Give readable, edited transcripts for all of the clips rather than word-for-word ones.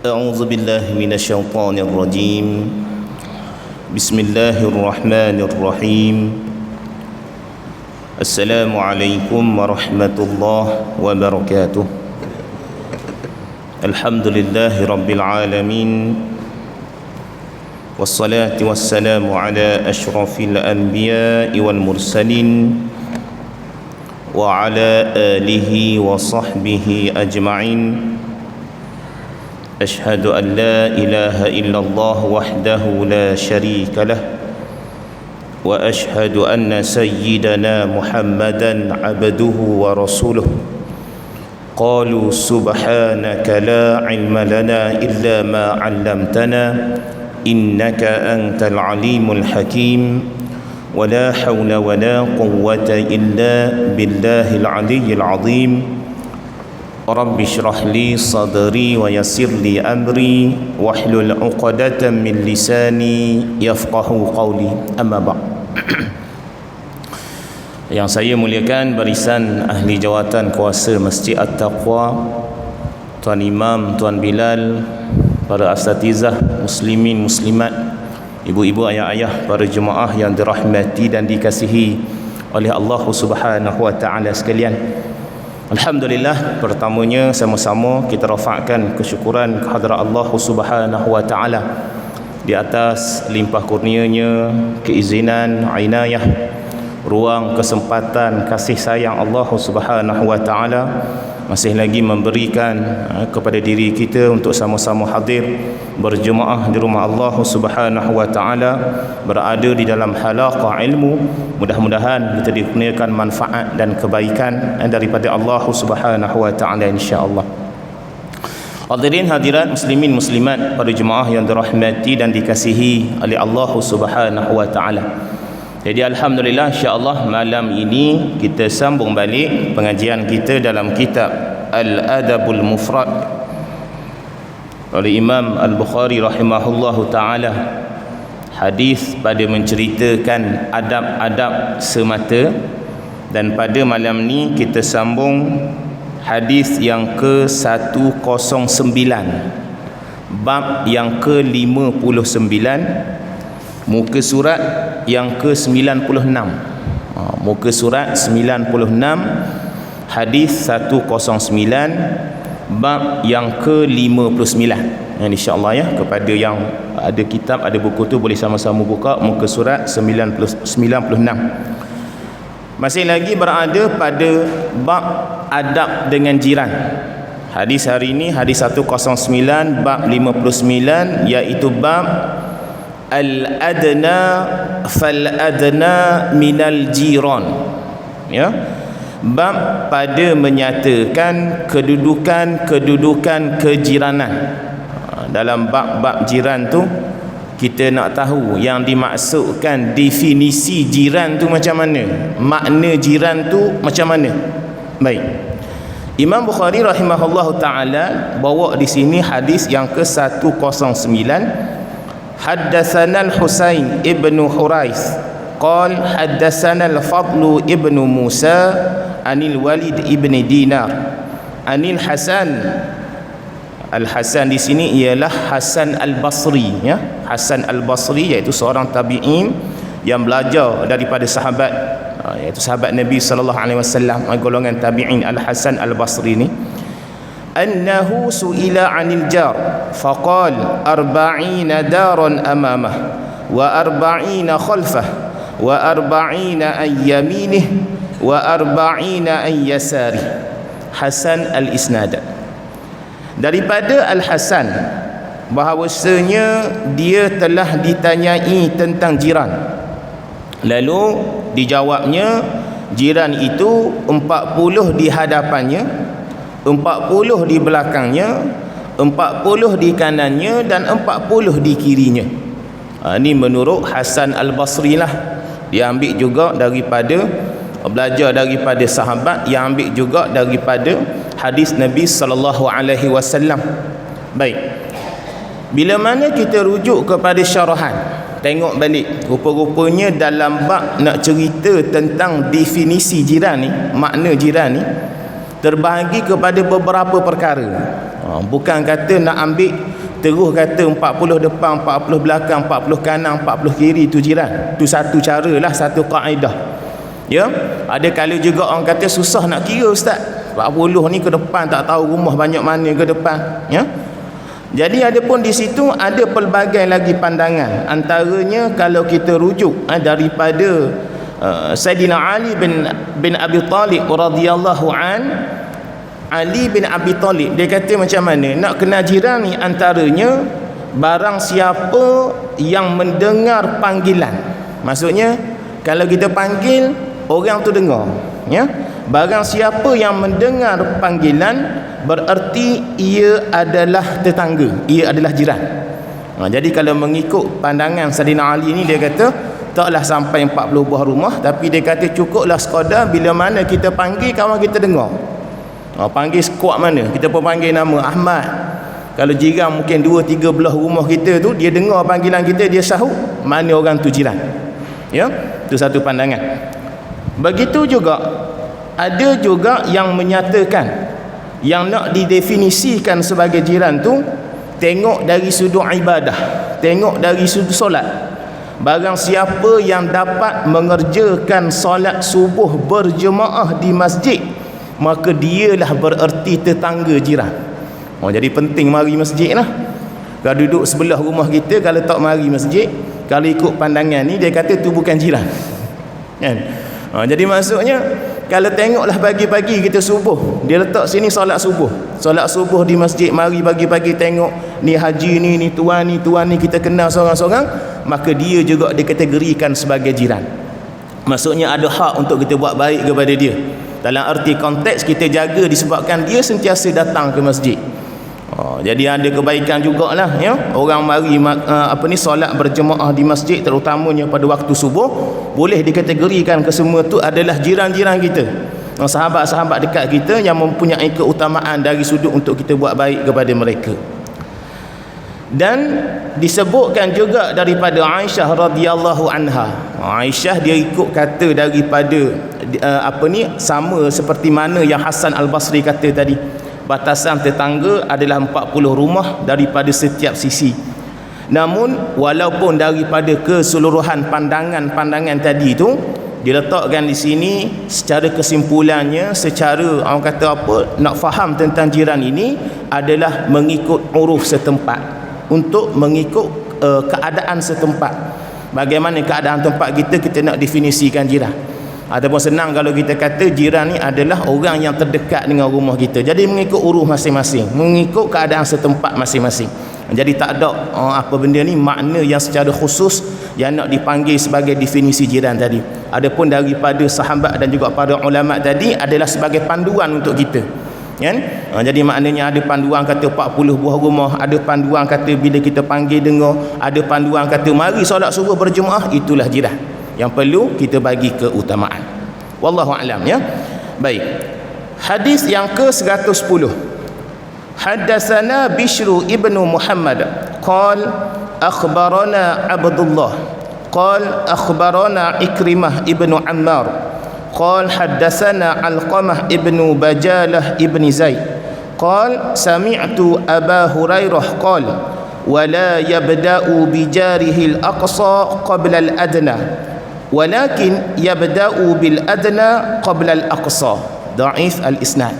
أعوذ بالله من الشيطان الرجيم بسم الله الرحمن الرحيم السلام عليكم ورحمة الله وبركاته الحمد لله رب العالمين والصلاة والسلام على أشرف الأنبياء والمرسلين وعلى آله وصحبه أجمعين أشهد أن لا إله إلا الله وحده لا شريك له وأشهد أن سيدنا محمدا عبده ورسوله قالوا سبحانك لا علم لنا إلا ما علمتنا إنك أنت العليم الحكيم ولا حول ولا قوة إلا بالله العلي العظيم رب اشرح لي صدري ويسر لي أمري واحلل عقدة من لساني يفقه قولي أما بعد. Yang saya muliakan barisan ahli jawatan kuasa Masjid At-Taqwa, Tuan Imam, Tuan Bilal, para asatizah muslimin muslimat, ibu-ibu, ayah-ayah, para jemaah yang dirahmati dan dikasihi oleh Allah Subhanahu wa taala sekalian. Alhamdulillah, pertamanya sama-sama kita rafa'kan kesyukuran kehadrat Allah Subhanahu wa taala di atas limpah kurnianya, keizinan, inayah, ruang, kesempatan, kasih sayang Allah Subhanahu wa taala masih lagi memberikan kepada diri kita untuk sama-sama hadir berjemaah di rumah Allah Subhanahu wa taala, berada di dalam halaqah ilmu. Mudah-mudahan kita dikurniakan manfaat dan kebaikan daripada Allah Subhanahu wa taala insya-Allah. Hadirin hadirat muslimin muslimat, para jemaah yang dirahmati dan dikasihi oleh Allah Subhanahu wa taala. Jadi alhamdulillah, insya-Allah malam ini kita sambung balik pengajian kita dalam kitab Al-Adabul Mufrad oleh Imam Al-Bukhari rahimahullahu taala. Hadis pada menceritakan adab-adab semata, dan pada malam ni kita sambung hadis yang ke-109, bab yang ke-59, muka surat yang ke-96. Muka surat 96, hadis 109, bab yang ke-59. InsyaAllah ya, kepada yang ada kitab, ada buku tu boleh sama-sama buka muka surat 96. Masih lagi berada pada bab adab dengan jiran. Hadis hari ini hadis 109 bab 59, iaitu bab al-adna fal-adna minal jiran. Ya, bab pada menyatakan kedudukan kejiranan. Dalam bab-bab jiran tu kita nak tahu yang dimaksudkan, definisi jiran tu macam mana, makna jiran tu macam mana. Baik, Imam Bukhari rahimahullahu taala bawa di sini hadis yang ke-109. Haddatsana al-Husain ibnu Hurais qal haddatsana al-Fadl ibnu Musa anil Walid ibni Dinar anil Hasan. Al-Hasan di sini ialah Hasan Al-Basri, ya. Hasan Al-Basri iaitu seorang tabi'in yang belajar daripada sahabat, iaitu sahabat Nabi sallallahu alaihi wasallam, golongan tabi'in. Al-Hasan Al-Basri ni annahu su'ila 'anil jar faqal 40 daran amamah wa 40 khalfah wa 40 an yaminih wa 40 an yasari. Hasan al-Isnad. Daripada Al-Hasan bahawasanya dia telah ditanyai tentang jiran, lalu dijawabnya jiran itu 40 di hadapannya, 40 di belakangnya, 40 di kanannya, dan 40 di kirinya. Ini menurut Hasan Al-Basri lah. Dia ambil juga daripada, belajar daripada sahabat, yang ambil juga daripada hadis Nabi sallallahu alaihi wasallam. Baik, bila mana kita rujuk kepada syarahan, tengok balik, rupa-rupanya dalam bab nak cerita tentang definisi jiran ni, makna jiran ni terbahagi kepada beberapa perkara. Bukan kata nak ambil terus kata 40 depan, 40 belakang, 40 kanan, 40 kiri tu jiran. Tu satu cara lah, satu kaedah. Ya, ada kali juga orang kata susah nak kira ustaz. 40 ni ke depan, tak tahu rumah banyak mana ke depan, ya. Jadi ada pun di situ ada pelbagai lagi pandangan. Antaranya kalau kita rujuk daripada Sayyidina Ali bin Abi Talib radhiyallahu an. Ali bin Abi Talib dia kata macam mana nak kenal jiran ni, antaranya barang siapa yang mendengar panggilan. Maksudnya kalau kita panggil orang tu dengar, ya. Barang siapa yang mendengar panggilan bererti ia adalah tetangga, ia adalah jiran. Jadi kalau mengikut pandangan Sayyidina Ali ni, dia kata taklah sampai 40 buah rumah, tapi dia kata cukuplah sekadar bila mana kita panggil kawan kita dengar. Panggil sekuat mana, kita pun panggil nama Ahmad, kalau jiran mungkin 2-3 belah rumah kita tu, dia dengar panggilan kita, dia sahut, mana orang tu jiran. Ya, itu satu pandangan. Begitu juga ada juga yang menyatakan yang nak didefinisikan sebagai jiran tu tengok dari sudut ibadah, tengok dari sudut solat. Barang siapa yang dapat mengerjakan solat subuh berjemaah di masjid, maka dialah bererti tetangga jiran. Jadi penting mari masjid lah. Kalau duduk sebelah rumah kita, kalau tak mari masjid, kalau ikut pandangan ni, dia kata tu bukan jiran, kan? Jadi maksudnya kalau tengoklah pagi-pagi kita subuh, dia letak sini solat subuh di masjid, mari pagi-pagi tengok ni haji ni tuan ni kita kenal seorang-seorang, maka dia juga dikategorikan sebagai jiran. Maksudnya ada hak untuk kita buat baik kepada dia. Dalam arti konteks kita jaga disebabkan dia sentiasa datang ke masjid. Jadi ada kebaikan jugalah, ya. Orang mari solat berjemaah di masjid, terutamanya pada waktu subuh, boleh dikategorikan kesemua tu adalah jiran-jiran kita, sahabat-sahabat dekat kita yang mempunyai keutamaan dari sudut untuk kita buat baik kepada mereka. Dan disebutkan juga daripada Aisyah radhiyallahu anha. Aisyah dia ikut kata daripada sama seperti mana yang Hasan Al-Basri kata tadi. Batasan tetangga adalah 40 rumah daripada setiap sisi. Namun walaupun daripada keseluruhan pandangan-pandangan tadi tu, diletakkan di sini secara kesimpulannya, secara orang kata apa, nak faham tentang jiran ini adalah mengikut uruf setempat, untuk mengikut keadaan setempat. Bagaimana keadaan tempat kita nak definisikan jiran. Ataupun senang kalau kita kata jiran ni adalah orang yang terdekat dengan rumah kita. Jadi mengikut uruf masing-masing, mengikut keadaan setempat masing-masing. Jadi tak ada apa benda ni makna yang secara khusus yang nak dipanggil sebagai definisi jiran tadi. Adapun daripada sahabat dan juga para ulama tadi adalah sebagai panduan untuk kita, kan? Jadi maknanya ada panduan kata 40 buah rumah, ada panduan kata bila kita panggil dengar, ada panduan kata mari solat subuh berjemaah, itulah jiran yang perlu kita bagi keutamaan. Wallahu a'lam, ya. Baik. Hadis yang ke-110. Haddatsana Bishr ibnu Muhammad qala akhbarana Abdullah qala akhbarana Ikrimah ibnu Ammar qala haddatsana Alqamah ibnu Bajalah ibni Zaid qala sami'tu Aba Hurairah qala wala yabda'u bijarihi al-aqsa qabla al-adna walakin yabda'u bil adna qabla al-aqsa. Dhaif al-isnad.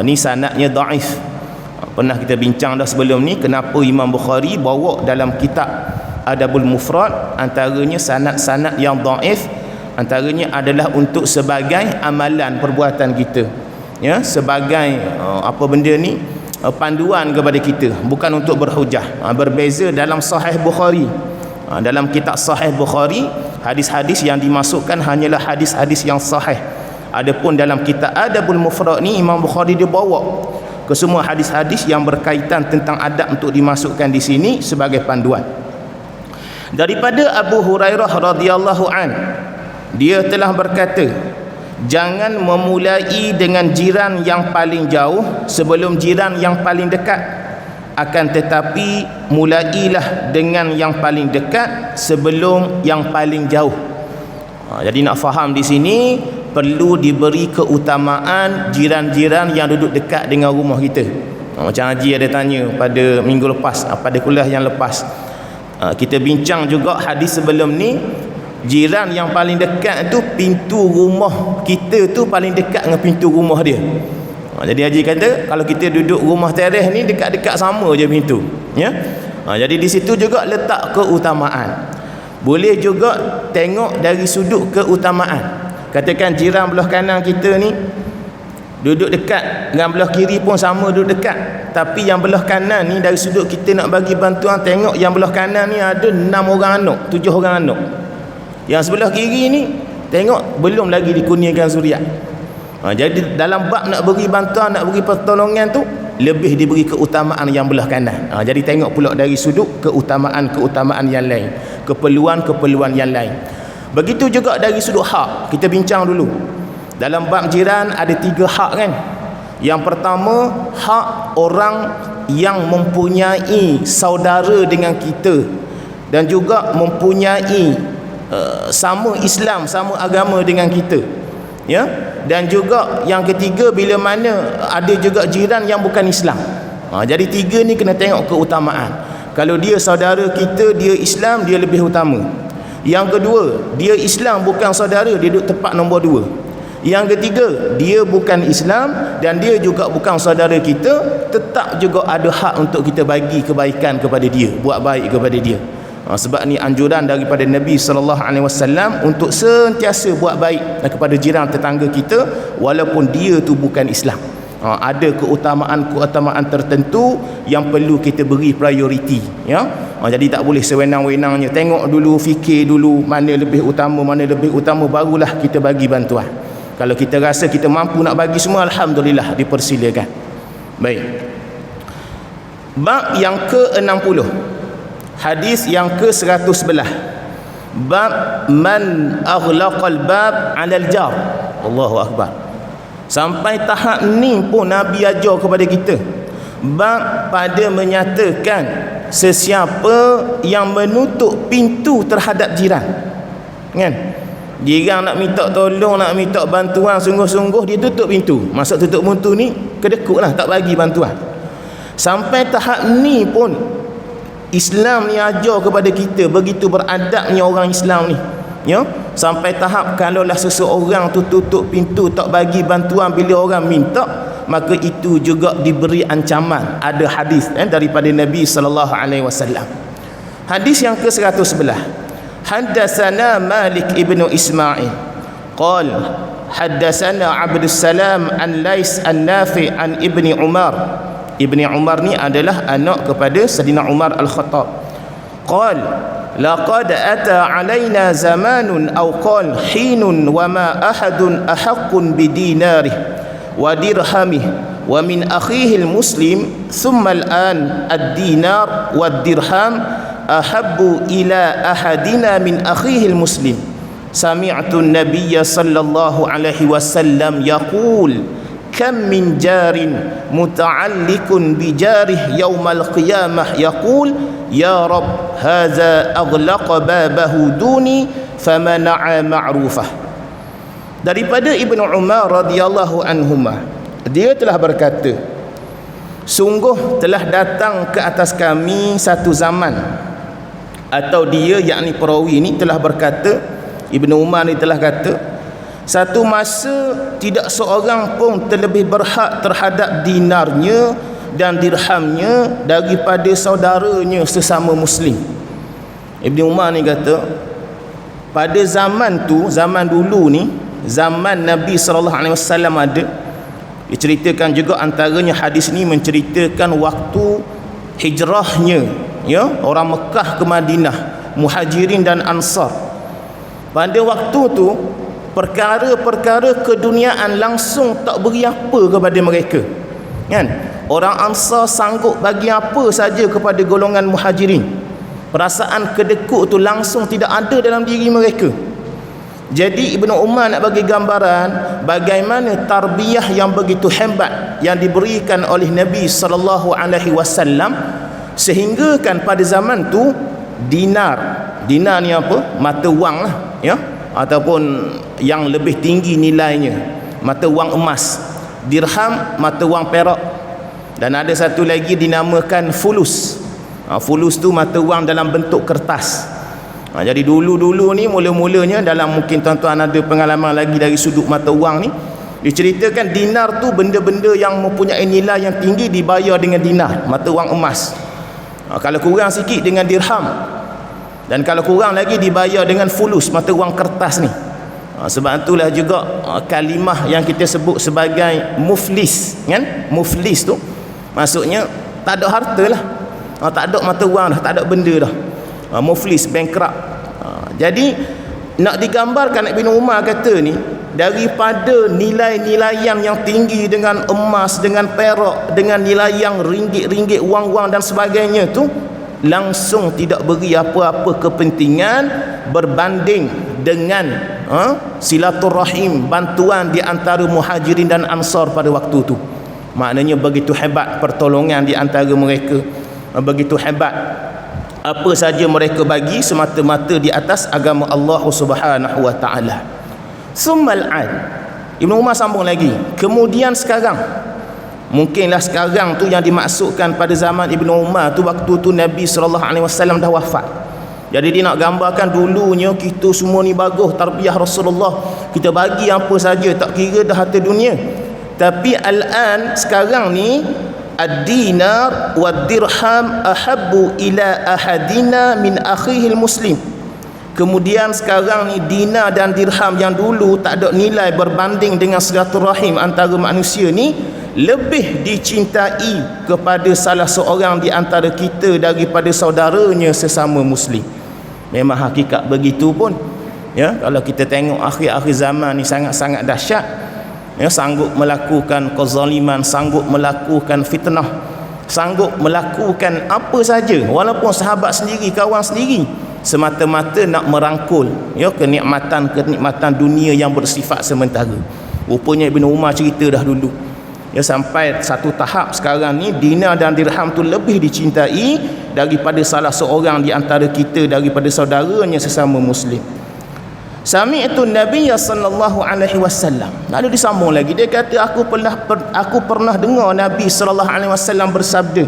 Ni sanadnya dhaif. Pernah kita bincang dah sebelum ni kenapa Imam Bukhari bawa dalam kitab Adabul Mufrad antaranya sanad-sanad yang dhaif, antaranya adalah untuk sebagai amalan perbuatan kita, ya, sebagai apa benda ni panduan kepada kita, bukan untuk berhujah. Berbeza dalam Sahih Bukhari. Dalam kitab Sahih Bukhari, hadis-hadis yang dimasukkan hanyalah hadis-hadis yang sahih. Adapun dalam kitab Adabul Mufrad ni, Imam Bukhari dia bawa ke semua hadis-hadis yang berkaitan tentang adab untuk dimasukkan di sini sebagai panduan. Daripada Abu Hurairah radhiyallahu an, dia telah berkata, jangan memulai dengan jiran yang paling jauh sebelum jiran yang paling dekat, akan tetapi mulailah dengan yang paling dekat sebelum yang paling jauh. Jadi nak faham di sini perlu diberi keutamaan jiran-jiran yang duduk dekat dengan rumah kita. Macam Haji ada tanya pada minggu lepas, pada kuliah yang lepas, kita bincang juga hadis sebelum ni, jiran yang paling dekat tu pintu rumah kita tu paling dekat dengan pintu rumah dia. Jadi Haji kata kalau kita duduk rumah teres ni dekat-dekat sama je pintu, ya. Jadi di situ juga letak keutamaan. Boleh juga tengok dari sudut keutamaan. Katakan jiran belah kanan kita ni duduk dekat dengan belah kiri pun sama duduk dekat, tapi yang belah kanan ni dari sudut kita nak bagi bantuan, tengok yang belah kanan ni ada 6 orang anak, 7 orang anak. Yang sebelah kiri ni tengok belum lagi dikurniakan zuriat. Jadi dalam bab nak beri bantuan, nak beri pertolongan tu lebih diberi keutamaan yang belah kanan. Jadi tengok pula dari sudut keutamaan yang lain, keperluan yang lain. Begitu juga dari sudut hak. Kita bincang dulu. Dalam bab jiran ada 3 hak kan. Yang pertama, hak orang yang mempunyai saudara dengan kita dan juga mempunyai sama Islam, sama agama dengan kita, ya. Dan juga yang ketiga, bila mana ada juga jiran yang bukan Islam. Jadi 3 ni kena tengok keutamaan. Kalau dia saudara kita, dia Islam, dia lebih utama. Yang kedua, dia Islam bukan saudara, dia duduk tempat nombor 2. Yang ketiga, dia bukan Islam dan dia juga bukan saudara kita, tetap juga ada hak untuk kita bagi kebaikan kepada dia, buat baik kepada dia. Sebab ni anjuran daripada Nabi SAW untuk sentiasa buat baik kepada jiran tetangga kita walaupun dia tu bukan Islam. Ada keutamaan tertentu yang perlu kita beri prioriti, ya. Jadi tak boleh sewenang-wenangnya, tengok dulu, fikir dulu mana lebih utama, barulah kita bagi bantuan. Kalau kita rasa kita mampu nak bagi semua, alhamdulillah, dipersilakan. Baik. Bab yang ke-60, hadis yang ke-111, bab man aghlaqal bab 'alal jar. Allahu akbar. Sampai tahap ni pun Nabi ajar kepada kita, bab pada menyatakan sesiapa yang menutup pintu terhadap jiran, kan? Jiran nak minta tolong, nak minta bantuan sungguh-sungguh, dia tutup pintu. Maksud tutup pintu ni kedekut lah, tak bagi bantuan. Sampai tahap ni pun Islam ni ajar kepada kita begitu beradabnya orang Islam ni, ya. Sampai tahap kalaulah seseorang tu tutup pintu, tak bagi bantuan bila orang minta, maka itu juga diberi ancaman. Ada hadis daripada Nabi SAW. Hadis yang ke-111, حدثنا مالك ابن إسماعيل قال حدثنا عبد السلام عن ليس النافع عن ابن عمر. Ibni Umar ni adalah anak kepada Sayyidina Umar Al-Khattab. قال لقد أتى علينا زمان أو قال حين وما أحد أحق بديناره ودرهمه ومن أخيه المسلم ثم الآن الدينار والدرهم أحب إلى أحدنا من أخيه المسلم. سمعت النبي صلى الله عليه وسلم يقول كم من جار متعلق بجاره يوم القيامة يقول يا رب هذا أغلق بابه دوني فمنع معروفه. Daripada Ibnu Umar radhiyallahu anhuma, dia telah berkata, sungguh telah datang ke atas kami satu zaman, atau dia yakni perawi ni telah berkata, Ibnu Umar ni telah kata, satu masa tidak seorang pun terlebih berhak terhadap dinarnya dan dirhamnya daripada saudaranya sesama Muslim. Ibnu Umar ni kata, pada zaman tu, zaman dulu ni, zaman Nabi SAW ada, diceritakan juga antaranya hadis ni menceritakan waktu hijrahnya, ya, orang Mekah ke Madinah, Muhajirin dan Ansar. Pada waktu tu perkara-perkara keduniaan langsung tak beri apa kepada mereka, kan? Orang Ansar sanggup bagi apa saja kepada golongan Muhajirin. Perasaan kedekut tu langsung tidak ada dalam diri mereka. Jadi Ibnu Umar nak bagi gambaran bagaimana tarbiyah yang begitu hebat yang diberikan oleh Nabi SAW, sehingga kan pada zaman tu dinar ni apa? Mata wang lah, ya, ataupun yang lebih tinggi nilainya, mata wang emas. Dirham, mata wang perak. Dan ada satu lagi dinamakan fulus. Fulus tu mata wang dalam bentuk kertas. Jadi dulu-dulu ni mula-mulanya, dalam mungkin tuan-tuan ada pengalaman lagi dari sudut mata wang ni, diceritakan dinar tu benda-benda yang mempunyai nilai yang tinggi dibayar dengan dinar, mata wang emas. Kalau kurang sikit dengan dirham, dan kalau kurang lagi dibayar dengan fulus, mata wang kertas ni. Sebab itulah juga kalimah yang kita sebut sebagai muflis, kan? Muflis tu maksudnya tak ada harta lah, tak ada mata wang dah, tak ada benda dah. Muflis, bankrupt. Jadi nak digambarkan, Ibn Umar kata ni, daripada nilai-nilaian yang tinggi dengan emas, dengan perak, dengan nilai yang ringgit-ringgit, wang-wang dan sebagainya tu, langsung tidak beri apa-apa kepentingan berbanding dengan silaturahim, bantuan di antara muhajirin dan ansar pada waktu tu. Maknanya begitu hebat pertolongan di antara mereka, begitu hebat apa saja mereka bagi semata-mata di atas agama Allah Subhanahu wa taala. Summal ad, Ibn Umar sambung lagi, kemudian sekarang, mungkinlah sekarang tu yang dimaksudkan pada zaman Ibn Umar tu, waktu tu Nabi SAW dah wafat. Jadi dia nak gambarkan dulunya kita semua ni bagus, tarbiyah Rasulullah, kita bagi apa saja, tak kira dah harta dunia. Tapi al-an, sekarang ni, ad-dinar wad-dirham ahabbu ila ahadina min akhihil muslim. Kemudian sekarang ni dinar dan dirham yang dulu tak ada nilai berbanding dengan silaturahim antara manusia ni, lebih dicintai kepada salah seorang di antara kita daripada saudaranya sesama muslim. Memang hakikat begitu pun, ya. Kalau kita tengok akhir-akhir zaman ni sangat-sangat dahsyat, ya, sanggup melakukan kezaliman, sanggup melakukan fitnah, sanggup melakukan apa saja walaupun sahabat sendiri, kawan sendiri, semata-mata nak merangkul, ya, kenikmatan dunia yang bersifat sementara. Rupanya Ibn Umar cerita dah dulu, ya, sampai satu tahap sekarang ni dinar dan dirham tu lebih dicintai daripada salah seorang di antara kita, daripada saudaranya sesama muslim. Sami'tu Nabi sallallahu alaihi wasallam. Lalu disambung lagi, dia kata aku pernah dengar Nabi sallallahu alaihi wasallam bersabda,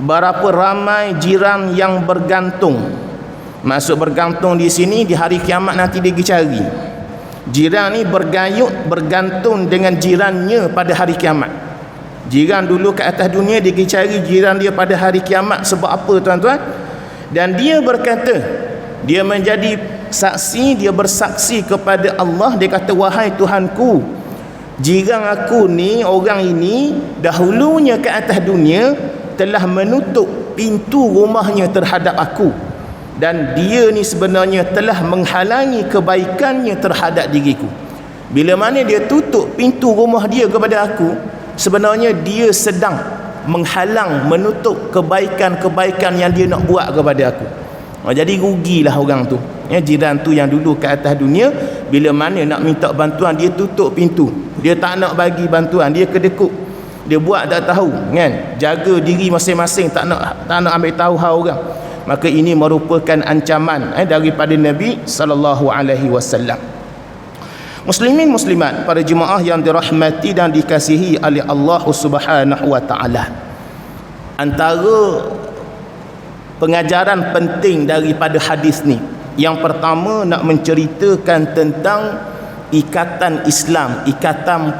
berapa ramai jiran yang bergantung. Maksud bergantung di sini, di hari kiamat nanti dia pergi cari. Jiran ni bergantung dengan jirannya pada hari kiamat. Jiran dulu ke atas dunia, dia pergi cari jiran dia pada hari kiamat. Sebab apa tuan-tuan? Dan dia berkata, dia menjadi saksi, dia bersaksi kepada Allah, dia kata, wahai Tuhanku, jiran aku ni, orang ini dahulunya ke atas dunia telah menutup pintu rumahnya terhadap aku, dan dia ni sebenarnya telah menghalangi kebaikannya terhadap diriku. Bila mana dia tutup pintu rumah dia kepada aku, sebenarnya dia sedang menghalang, menutup kebaikan-kebaikan yang dia nak buat kepada aku. Jadi rugilah orang tu, ya, jiran tu yang dulu ke atas dunia, bila mana nak minta bantuan dia tutup pintu, dia tak nak bagi bantuan, dia kedekut, dia buat tak tahu, kan, jaga diri masing-masing, tak nak ambil tahu hal orang. Maka ini merupakan ancaman daripada Nabi sallallahu alaihi wasallam. Muslimin muslimat, para jemaah yang dirahmati dan dikasihi oleh Allah Subhanahu wa taala, antara pengajaran penting daripada hadis ni, yang pertama nak menceritakan tentang ikatan Islam, ikatan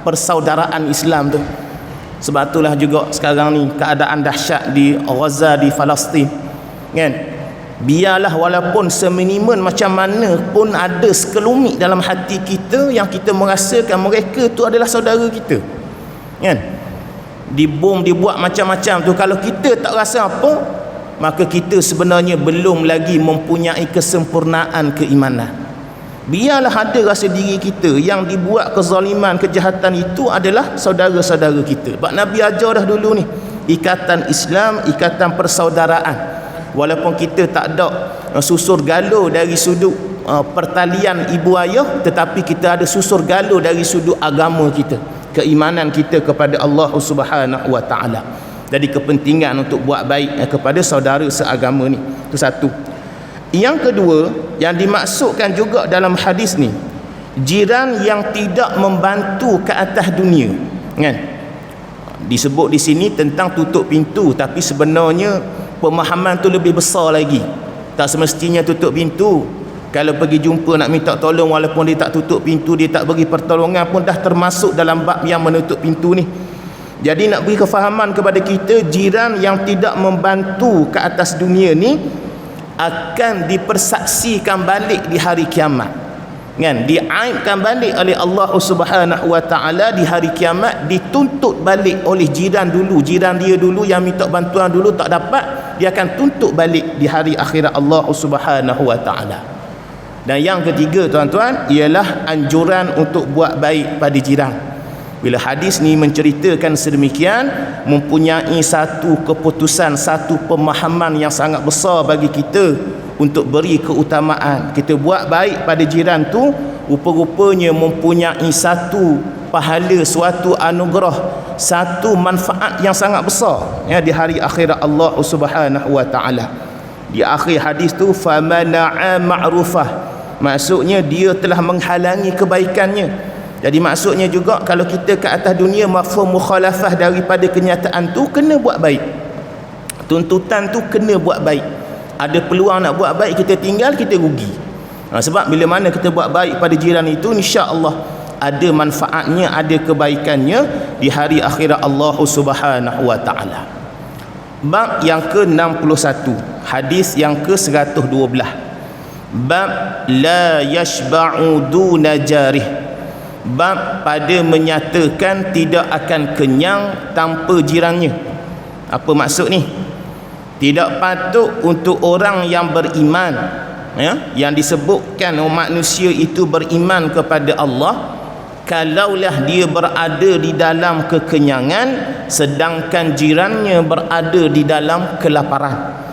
persaudaraan Islam tu. Sebab itulah juga sekarang ni keadaan dahsyat di Gaza, di Palestin, kan, biarlah walaupun seminimun macam mana pun ada sekelumit dalam hati kita yang kita merasakan mereka tu adalah saudara kita, kan. Dibom, dibuat macam-macam tu, kalau kita tak rasa apa, maka kita sebenarnya belum lagi mempunyai kesempurnaan keimanan. Biarlah ada rasa diri kita yang dibuat kezaliman, kejahatan itu adalah saudara-saudara kita. Sebab Nabi ajar dah dulu ni, ikatan Islam, ikatan persaudaraan. Walaupun kita tak ada susur galuh dari sudut pertalian ibu ayah, tetapi kita ada susur galuh dari sudut agama kita, keimanan kita kepada Allah Subhanahu wa taala. Jadi kepentingan untuk buat baik kepada saudara seagama ni, itu satu. Yang kedua yang dimaksudkan juga dalam hadis ni, jiran yang tidak membantu ke atas dunia, kan. Disebut di sini tentang tutup pintu, tapi sebenarnya pemahaman tu lebih besar lagi. Tak semestinya tutup pintu. Kalau pergi jumpa nak minta tolong, walaupun dia tak tutup pintu, dia tak bagi pertolongan pun dah termasuk dalam bab yang menutup pintu ni. Jadi nak beri kefahaman kepada kita, jiran yang tidak membantu ke atas dunia ni akan dipersaksikan balik di hari kiamat, kan? Diaibkan balik oleh Allah Subhanahu wa taala di hari kiamat, dituntut balik oleh jiran dia dulu yang minta bantuan dulu tak dapat, dia akan tuntut balik di hari akhirat Allah Subhanahu wa taala. Dan yang ketiga tuan-tuan, ialah anjuran untuk buat baik pada jiran. Bila hadis ni menceritakan sedemikian, mempunyai satu keputusan, satu pemahaman yang sangat besar bagi kita untuk beri keutamaan. Kita buat baik pada jiran tu rupa-rupanya mempunyai satu pahala, suatu anugerah, satu manfaat yang sangat besar, ya, di hari akhirat Allah Subhanahu wa taala. Di akhir hadis tu, famana'a ma'rufah, maksudnya dia telah menghalangi kebaikannya. Jadi maksudnya juga kalau kita ke atas dunia mafhum mukhalafah daripada kenyataan tu, kena buat baik. Tuntutan tu kena buat baik. Ada peluang nak buat baik, kita tinggal, kita rugi. Sebab bila mana kita buat baik pada jiran itu, insya-Allah ada manfaatnya, ada kebaikannya di hari akhirat Allah Subhanahu wa taala. Bab yang ke-61, hadis yang ke-112. Bab la yashba'u duna jarih, bab pada menyatakan tidak akan kenyang tanpa jirannya. Apa maksud ni? Tidak patut untuk orang yang beriman, ya, yang disebutkan manusia itu beriman kepada Allah, kalaulah dia berada di dalam kekenyangan sedangkan jirannya berada di dalam kelaparan.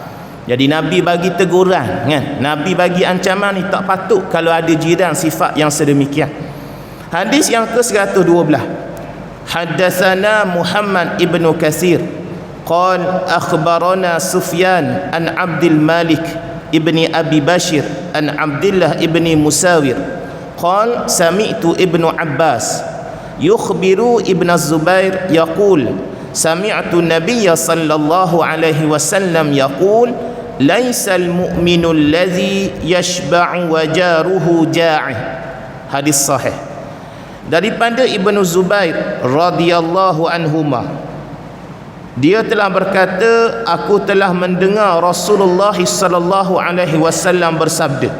Jadi Nabi bagi teguran, kan? Nabi bagi ancaman ni, tak patut kalau ada jiran sifat yang sedemikian. Hadis yang ke-112. Haddatsana Muhammad ibn Katsir qala akhbarana Sufyan an Abdul Malik ibni Abi Bashir an Abdullah ibni Musawir qala sami'tu ibnu Abbas yukhbiru ibn Zubair yaqul sami'tu Nabiyya sallallahu alaihi wasallam yaqul laisal mu'minu alladhi yashba'u wa jaruhu ja'ih. Hadis sahih daripada Ibnu Zubair radhiyallahu anhuma, dia telah berkata, aku telah mendengar Rasulullah sallallahu alaihi wasallam bersabda,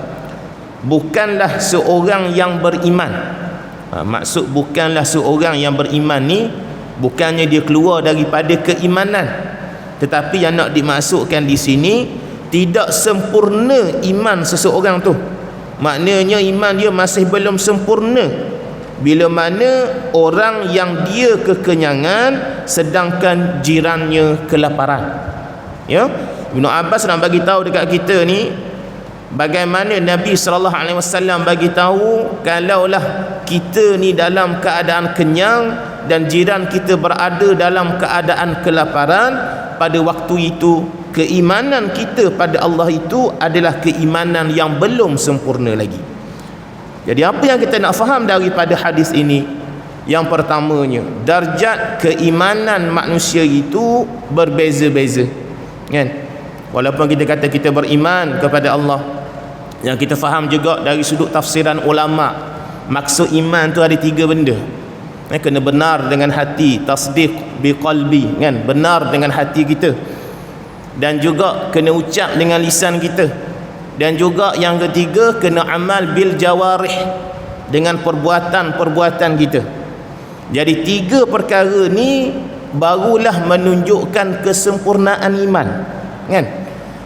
bukanlah seorang yang beriman. Maksud bukanlah seorang yang beriman ni bukannya dia keluar daripada keimanan, tetapi yang nak dimaksudkan di sini tidak sempurna iman seseorang tu. Maknanya iman dia masih belum sempurna bila mana orang yang dia kekenyangan sedangkan jirannya kelaparan. Ya, Ibnu Abbas nak bagi tahu dekat kita ni bagaimana Nabi sallallahu alaihi wasallam bagi tahu kalaulah kita ni dalam keadaan kenyang dan jiran kita berada dalam keadaan kelaparan, pada waktu itu keimanan kita pada Allah itu adalah keimanan yang belum sempurna lagi. Jadi apa yang kita nak faham daripada hadis ini? Yang pertamanya, darjat keimanan manusia itu berbeza-beza, kan? Walaupun kita kata kita beriman kepada Allah, yang kita faham juga dari sudut tafsiran ulama, maksud iman tu ada 3 benda. Kena benar dengan hati, tasdiq biqalbi, kan? Benar dengan hati kita, dan juga kena ucap dengan lisan kita, dan juga yang ketiga kena amal bil jawarih, dengan perbuatan-perbuatan kita. Jadi 3 perkara ni barulah menunjukkan kesempurnaan iman, kan?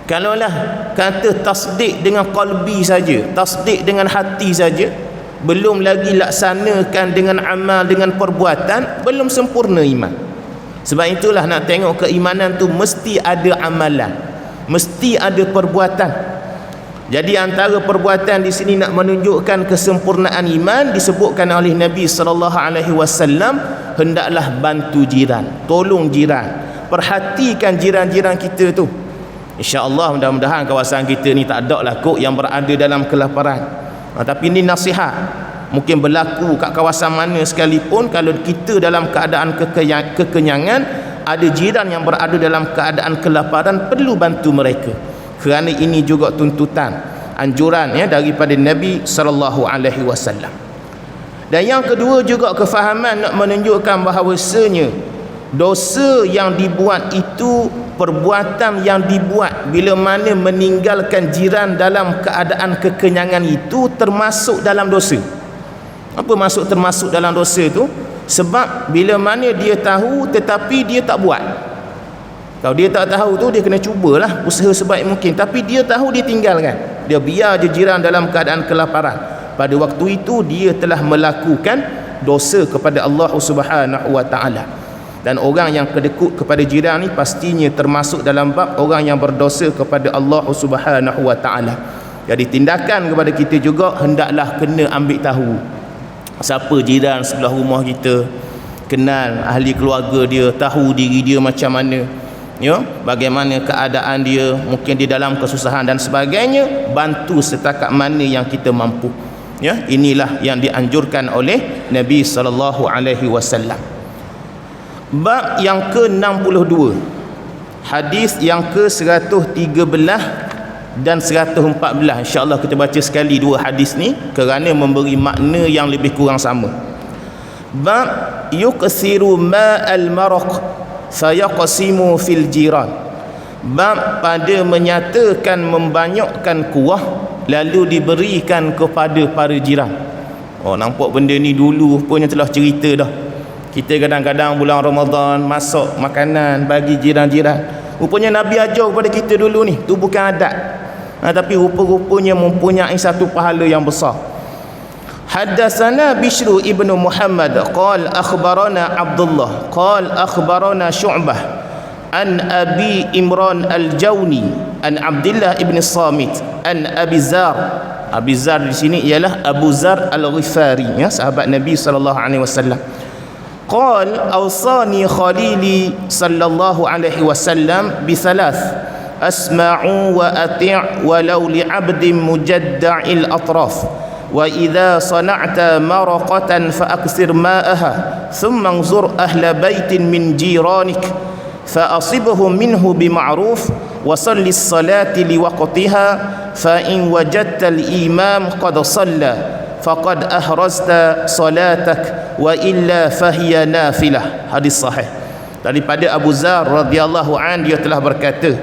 Kalaulah kata tasdik dengan qalbi saja, tasdik dengan hati saja, belum lagi laksanakan dengan amal, dengan perbuatan, belum sempurna iman. Sebab itulah nak tengok keimanan tu mesti ada amalan, mesti ada perbuatan. Jadi antara perbuatan di sini nak menunjukkan kesempurnaan iman, disebutkan oleh Nabi sallallahu alaihi wasallam, hendaklah bantu jiran, tolong jiran, perhatikan jiran-jiran kita tu. Insya-Allah mudah-mudahan kawasan kita ni tak ada lah kot yang berada dalam kelaparan. Tapi ini nasihat. mungkin berlaku kat kawasan mana sekalipun, kalau kita dalam keadaan kekenyangan, ada jiran yang berada dalam keadaan kelaparan, perlu bantu mereka. Kerana ini juga tuntutan, anjuran daripada Nabi SAW. Dan yang kedua juga kefahaman nak menunjukkan bahawasanya dosa yang dibuat itu, perbuatan yang dibuat bila mana meninggalkan jiran dalam keadaan kekenyangan itu termasuk dalam dosa. Apa maksud termasuk dalam dosa itu? Sebab bila mana dia tahu tetapi dia tak buat. Kalau dia tak tahu tu, dia kena cubalah usaha sebaik mungkin, tapi dia tahu dia tinggalkan, dia biar je jiran dalam keadaan kelaparan. Pada waktu itu dia telah melakukan dosa kepada Allah Subhanahu wa taala. Dan orang yang kedekut kepada jiran ni pastinya termasuk dalam bab orang yang berdosa kepada Allah Subhanahu wa taala. Jadi tindakan kepada kita juga hendaklah kena ambil tahu siapa jiran sebelah rumah kita, kenal ahli keluarga dia, tahu diri dia macam mana, bagaimana keadaan dia, mungkin di dalam kesusahan dan sebagainya, bantu setakat mana yang kita mampu. Inilah yang dianjurkan oleh Nabi sallallahu alaihi wasallam. Bab yang ke-62, hadis yang ke-113 dan 114. InsyaAllah kita baca sekali dua hadis ni kerana memberi makna yang lebih kurang sama. Bab yuksiru ma'al maraq sayaqsimu fil jiran. Bab pada menyatakan membanyakkan kuah lalu diberikan kepada para jiran. Nampak benda ni dulu punya telah cerita dah. Kita kadang-kadang bulan Ramadan masak makanan bagi jiran-jiran. Rupanya Nabi ajar kepada kita dulu ni, tu bukan adat. Tapi rupa-rupanya mempunyai satu pahala yang besar. Haddatsana Bishr ibn Muhammad qala akhbarana Abdullah qala akhbarana Syu'bah an Abi Imran al-Jawni an Abdullah ibn Samit an Abi Zar. Abi Zar di sini ialah Abu Zar al-Ghifari, sahabat Nabi sallallahu alaihi wasallam. Qala awsani khalili sallallahu alaihi wasallam bi thalath asma'u wa ati' walau li'abdin mujadda'il atraf wa idha sana'ta maraqatan fa'aksir ma'aha thumma anzur ahla baitin min jiranik fa'asibhum minhu bima'ruf wa salli as-salati liwaqtiha fa in wajadta al-imam qad salla faqad ahrazta salatak wa illa fahiya nafilah. Hadis sahih daripada Abu Zar radhiyallahu an, dia telah berkata,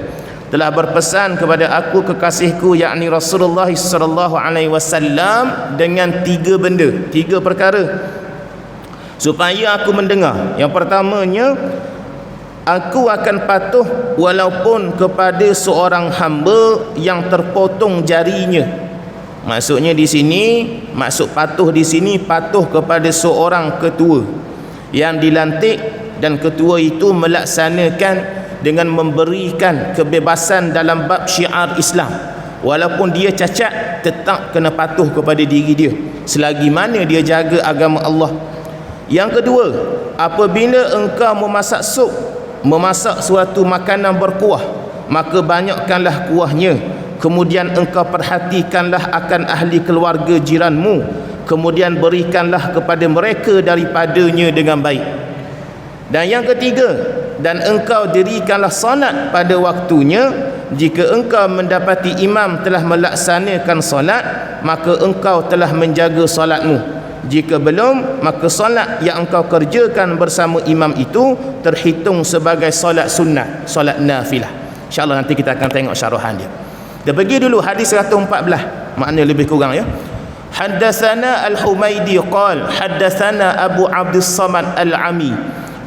telah berpesan kepada aku kekasihku yakni Rasulullah sallallahu alaihi wasallam dengan tiga benda, tiga perkara supaya aku mendengar. Yang pertamanya, aku akan patuh walaupun kepada seorang hamba yang terpotong jarinya. Maksudnya di sini, maksud patuh di sini patuh kepada seorang ketua yang dilantik, dan ketua itu melaksanakan dengan memberikan kebebasan dalam bab syiar Islam. Walaupun dia cacat, tetap kena patuh kepada diri dia selagi mana dia jaga agama Allah. Yang kedua, apabila engkau memasak sup, memasak suatu makanan berkuah, maka banyakkanlah kuahnya. Kemudian engkau perhatikanlah akan ahli keluarga jiranmu, kemudian berikanlah kepada mereka daripadanya dengan baik. Dan yang ketiga, dan engkau dirikanlah solat pada waktunya. Jika engkau mendapati imam telah melaksanakan solat, maka engkau telah menjaga solatmu. Jika belum, maka solat yang engkau kerjakan bersama imam itu terhitung sebagai solat sunnah, solat nafilah. InsyaAllah nanti kita akan tengok syarahan dia. Kita pergi dulu hadis 114, makna lebih kurang ya. Haddatsana Al-Humaydi qala haddatsana Abu Abdus Samad Al-Ami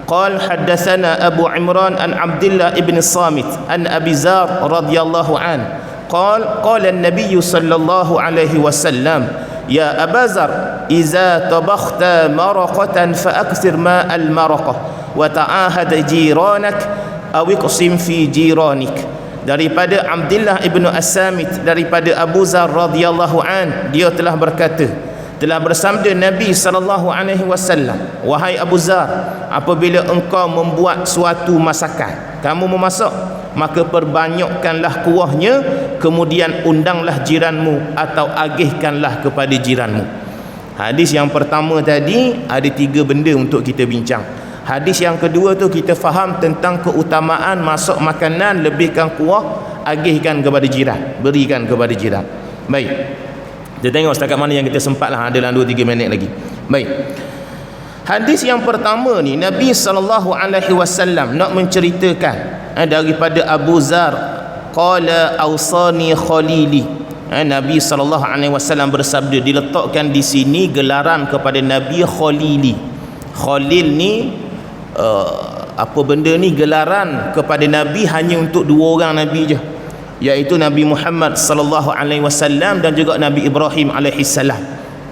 قال حدثنا أبو عمران عن عبد الله بن الصامت عن أبي زار رضي الله عنه قال قال النبي صلى الله عليه وسلم يا أبا زر إذا طبخت مرقة فأكثر ماء المرقة وتعاهد جيرانك أو اقسم في جيرانك. Daripada Abdullah ibn As-Samit, daripada Abu Zar radhiyallahu an, dia telah berkata, telah bersabda Nabi SAW, wahai Abu Zar, apabila engkau membuat suatu masakan, kamu memasak, maka perbanyakkanlah kuahnya, kemudian undanglah jiranmu atau agihkanlah kepada jiranmu. Hadis yang pertama tadi ada 3 benda untuk kita bincang. Hadis yang kedua tu kita faham tentang keutamaan masak makanan, lebihkan kuah, agihkan kepada jiran, berikan kepada jiran. Baik, kita tengok setakat mana yang kita sempat lah, ada dalam 2-3 minit lagi. Baik, hadis yang pertama ni Nabi SAW nak menceritakan daripada Abu Zar, qala awsani khalili. Nabi SAW bersabda, diletakkan di sini gelaran kepada Nabi Khalili. Khalil ni apa benda ni, gelaran kepada Nabi hanya untuk 2 orang Nabi je, iaitu Nabi Muhammad sallallahu alaihi wasallam dan juga Nabi Ibrahim alaihi salam.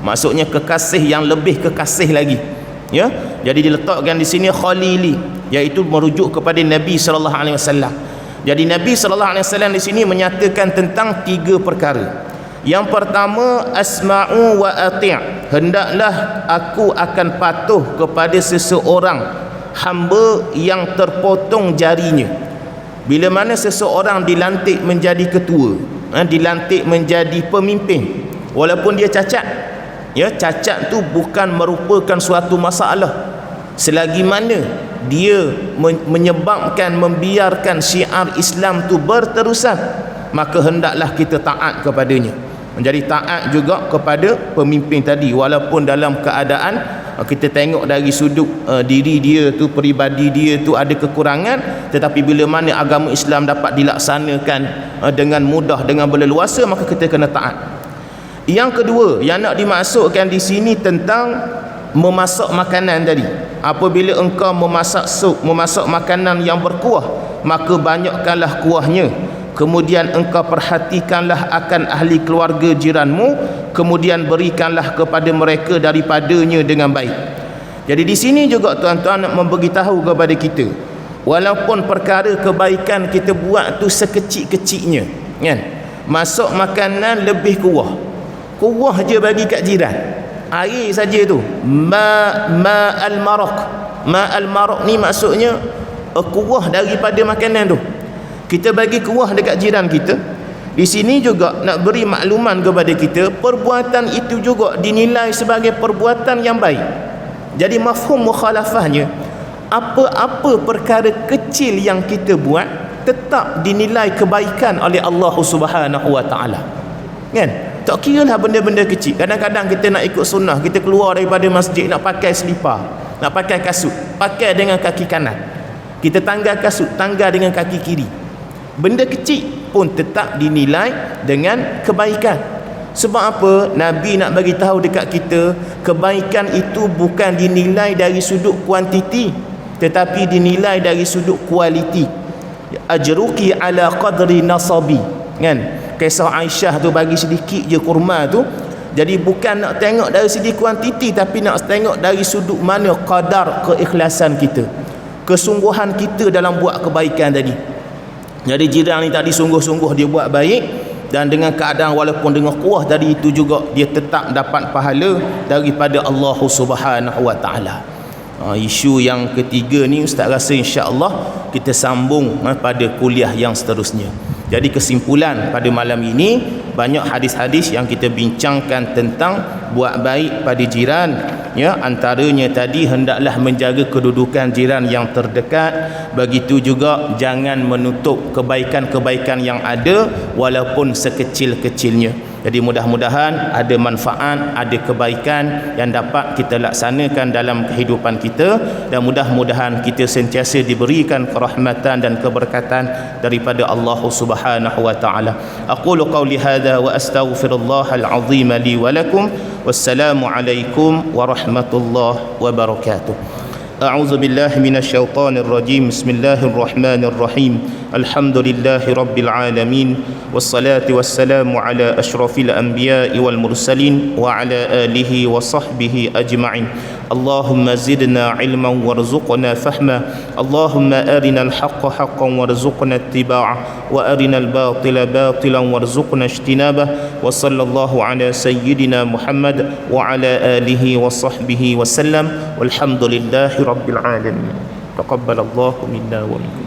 Maksudnya kekasih yang lebih kekasih lagi, ya. Jadi diletakkan di sini Khalili, iaitu merujuk kepada Nabi sallallahu alaihi wasallam. Jadi Nabi sallallahu alaihi wasallam di sini menyatakan tentang 3 perkara. Yang pertama, asma'u wa ati', hendaklah aku akan patuh kepada seseorang hamba yang terpotong jarinya. Bila mana seseorang dilantik menjadi ketua, dilantik menjadi pemimpin, walaupun dia cacat, ya, cacat tu bukan merupakan suatu masalah selagi mana dia menyebabkan, membiarkan syiar Islam tu berterusan, maka hendaklah kita taat kepadanya. Menjadi taat juga kepada pemimpin tadi, walaupun dalam keadaan kita tengok dari sudut diri dia tu, peribadi dia tu ada kekurangan, tetapi bila mana agama Islam dapat dilaksanakan dengan mudah, dengan berleluasa, maka kita kena taat. Yang kedua yang nak dimaksudkan di sini tentang memasak makanan tadi. Apabila engkau memasak sup, memasak makanan yang berkuah, maka banyakkanlah kuahnya. Kemudian engkau perhatikanlah akan ahli keluarga jiranmu, kemudian berikanlah kepada mereka daripadanya dengan baik. Jadi di sini juga tuan-tuan nak memberitahu kepada kita, walaupun perkara kebaikan kita buat tu sekecil-kecilnya, kan, masak makanan lebih kuah je bagi kat jiran, air saja tu, ma al maraq ni maksudnya kuah daripada makanan tu, kita bagi kuah dekat jiran kita. Di sini juga nak beri makluman kepada kita, perbuatan itu juga dinilai sebagai perbuatan yang baik. Jadi mafhum mukhalafahnya, apa-apa perkara kecil yang kita buat tetap dinilai kebaikan oleh Allah Subhanahu wa taala, kan? Tak kira lah benda-benda kecil. Kadang-kadang kita nak ikut sunnah, kita keluar daripada masjid nak pakai selipar, nak pakai kasut, pakai dengan kaki kanan, kita tanggal kasut, tanggal dengan kaki kiri. Benda kecil pun tetap dinilai dengan kebaikan. Sebab apa? Nabi nak bagi tahu dekat kita, kebaikan itu bukan dinilai dari sudut kuantiti, tetapi dinilai dari sudut kualiti. Ajruki ala qadri nasabi, kan? Kisah Aisyah tu bagi sedikit je kurma tu. Jadi bukan nak tengok dari segi kuantiti, tapi nak tengok dari sudut mana kadar keikhlasan kita, kesungguhan kita dalam buat kebaikan tadi. Jadi jiran ni tadi sungguh-sungguh dia buat baik, dan dengan keadaan walaupun dengan kuah tadi itu juga dia tetap dapat pahala daripada Allah Subhanahu wa taala. Isu yang ketiga ni ustaz rasa insya-Allah kita sambung pada kuliah yang seterusnya. Jadi kesimpulan pada malam ini, banyak hadis-hadis yang kita bincangkan tentang buat baik pada jiran, ya. Antaranya tadi hendaklah menjaga kedudukan jiran yang terdekat. Begitu juga jangan menutup kebaikan-kebaikan yang ada walaupun sekecil-kecilnya. Jadi mudah-mudahan ada manfaat, ada kebaikan yang dapat kita laksanakan dalam kehidupan kita, dan mudah-mudahan kita sentiasa diberikan kerahmatan dan keberkatan daripada Allah Subhanahu wa taala. Aqulu qawli hadza wa astaghfirullahal azim li wa lakum. Wassalamu alaikum warahmatullahi wabarakatuh. أعوذ بالله من الشيطان الرجيم. بسم الله الرحمن الرحيم. الحمد لله رب العالمين، والصلاة والسلام على أشرف الأنبياء والمرسلين وعلى آله وصحبه أجمعين. اللهم زدنا علما وارزقنا فهما. اللهم أرنا الحق حقا وارزقنا اتباعه، وأرنا الباطل باطلا وارزقنا اجتنابه. وصلى الله على سيدنا محمد وعلى آله وصحبه وسلم، والحمد لله رب العالمين. تقبل الله منا ومنكم.